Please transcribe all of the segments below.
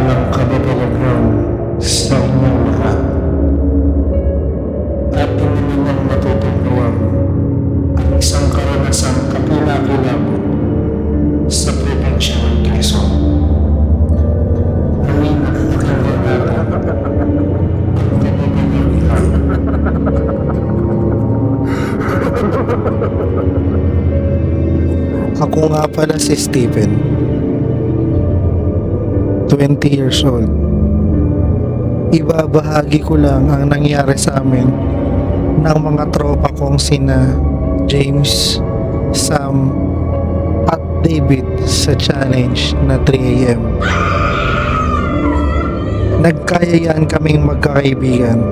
ng kababalaghan sa inyong lahat at hindi nilang matutungkuhan ang isang karanasang kapila-kilabot sa probinsya ng Quezon. Naway nakikita natin ang kababalaghan. Ako nga pala si Stephen, 20 years old. Ibabahagi ko lang ang nangyari sa amin ng mga tropa kong sina James, Sam, at David sa challenge na 3 AM. Nagkayayaan kaming magkakaibigan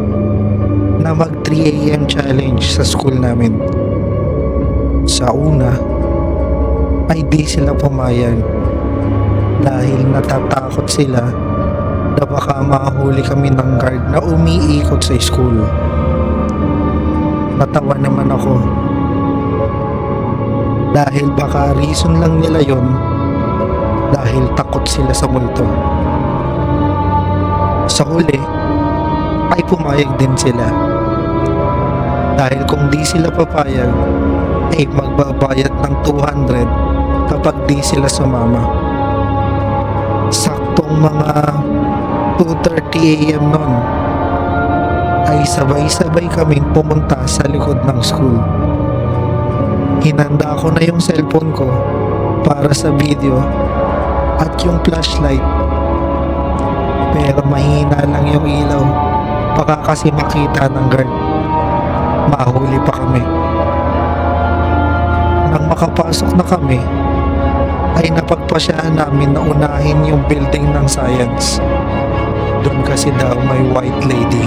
na mag 3 AM challenge sa school namin. Sa una ay di sila pumayag dahil natatakot sila na baka mahuli kami ng guard na umiikot sa school. Natawa naman ako dahil baka reason lang nila yon dahil takot sila sa multo. Sa huli ay pumayag din sila dahil kung di sila papayag ay magbabayad ng 200 kapag di sila sumama. Saktong mga 2:30 AM nun ay sabay-sabay kaming pumunta sa likod ng school. Hinanda ko na yung cellphone ko para sa video at yung flashlight, pero mahina lang yung ilaw, baka kasi makita ng guard, mahuli pa kami. Nang makapasok na kami ay napagpasyahan namin na unahin yung building ng science. Doon kasi daw may white lady.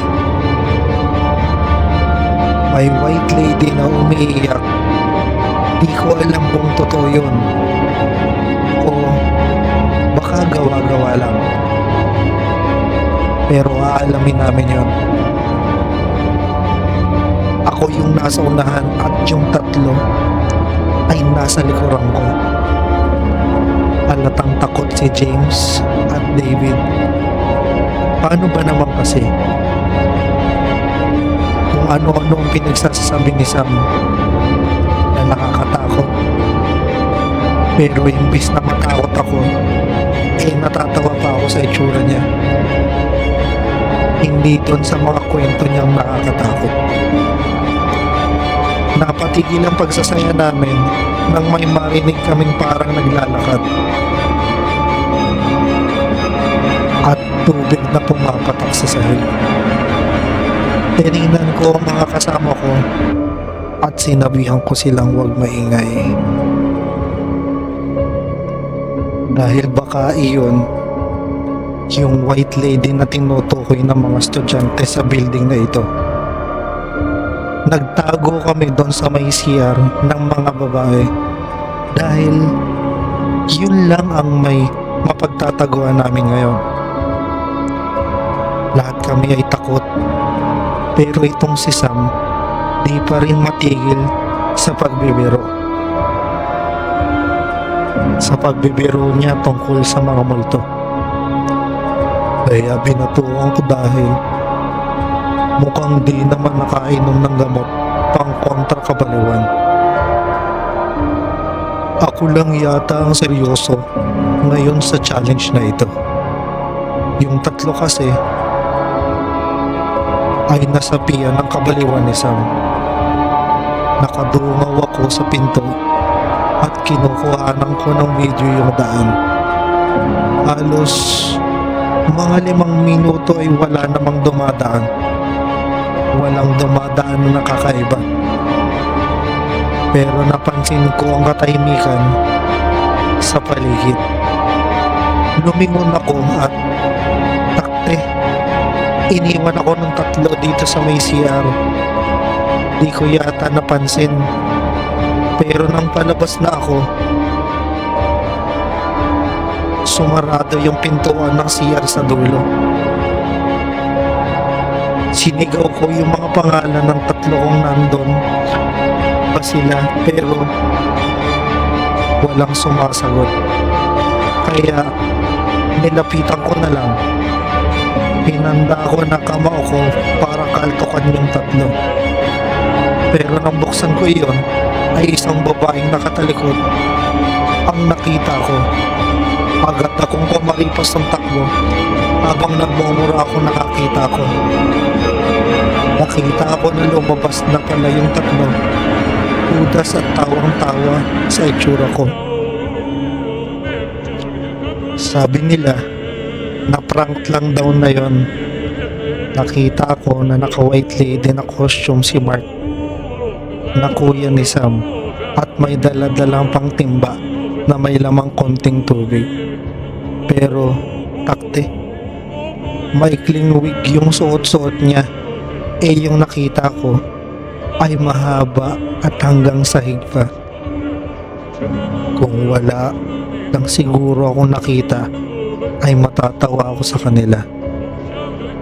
May white lady na umiiyak. Di ko alam kung totoo yun o baka gawa-gawa lang. Pero aalamin namin yun. Ako yung nasa unahan at yung tatlo ay nasa likuran ko. Halatang takot si James at David. Paano ba naman kasi? Kung ano-ano ang pinagsasabi ni Sam na nakakatakot. Pero imbis na matakot ako, ay natatawa pa ako sa itsura niya. Hindi doon sa mga kwento niyang nakakatakot. Napatigil ang pagsasaya namin nang may marinig kaming parang naglalakad at tubig na pumapatak sa sahig. Tinignan ko ang mga kasama ko at sinabihan ko silang huwag maingay dahil baka iyon yung white lady na tinutukoy ng mga estudyante sa building na ito. Nagtago kami doon sa may CR ng mga babae dahil yun lang ang may mapagtataguan namin ngayon. Lahat kami ay takot, pero itong si Sam di pa rin matigil sa pagbibiro. Sa pagbibiro niya tungkol sa mga multo. Kaya binatuan ko dahil mukhang di naman nakainom ng gamot pang kontra kabaliwan. Ako lang yata ang seryoso ngayon sa challenge na ito. Yung tatlo kasi ay nasapian ng kabaliwan ni Sam. Nakadungaw ako sa pinto at kinukuhanan ko ng video yung daan. Halos mga 5 minuto ay wala namang dumadaan. Walang dumadaan na nakakaiba. Pero napansin ko ang katahimikan sa paligid. Lumingon ako at takte. Iniwan ako ng tatlo dito sa may CR. Di ko yata napansin. Pero nang palabas na ako, sumarado yung pintuan ng CR sa dulo. Sinigaw ko yung mga pangalan ng tatlo kong nandun pa sila, pero walang sumasagot. Kaya nilapitan ko na lang. Hinanda ko na kamao ko para kaltukan yung tatlo. Pero nang buksan ko iyon, ay isang babaeng nakatalikod ang nakita ko. Agad akong kumaripas ng takbo habang nagmumura ako nakakita ko. Nakita ko na lumabas na pala yung tatlo. Udas at tawang-tawa sa itsura ko. Sabi nila na prank lang daw na yon. Nakita ko na naka-white lady na costume si Mark na kuya ni Sam at may dala-dalang pang timba na may lamang konting tubig. Pero takte, maikling wig yung suot-suot niya. Yung nakita ko ay mahaba at hanggang sahig pa. Kung wala lang siguro akong nakita ay matatawa ako sa kanila.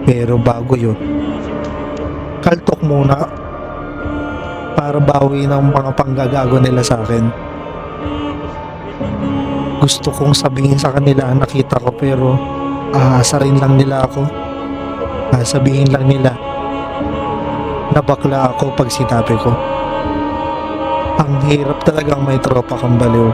Pero bago yun, kaltok muna para bawi ng mga panggagago nila sa akin. Gusto kong sabihin sa kanila ang nakita ko pero aasarin lang nila ako. Sabihin lang nila na bakla ako pag sinabi ko. Ang hirap talagang may tropa kang baliw.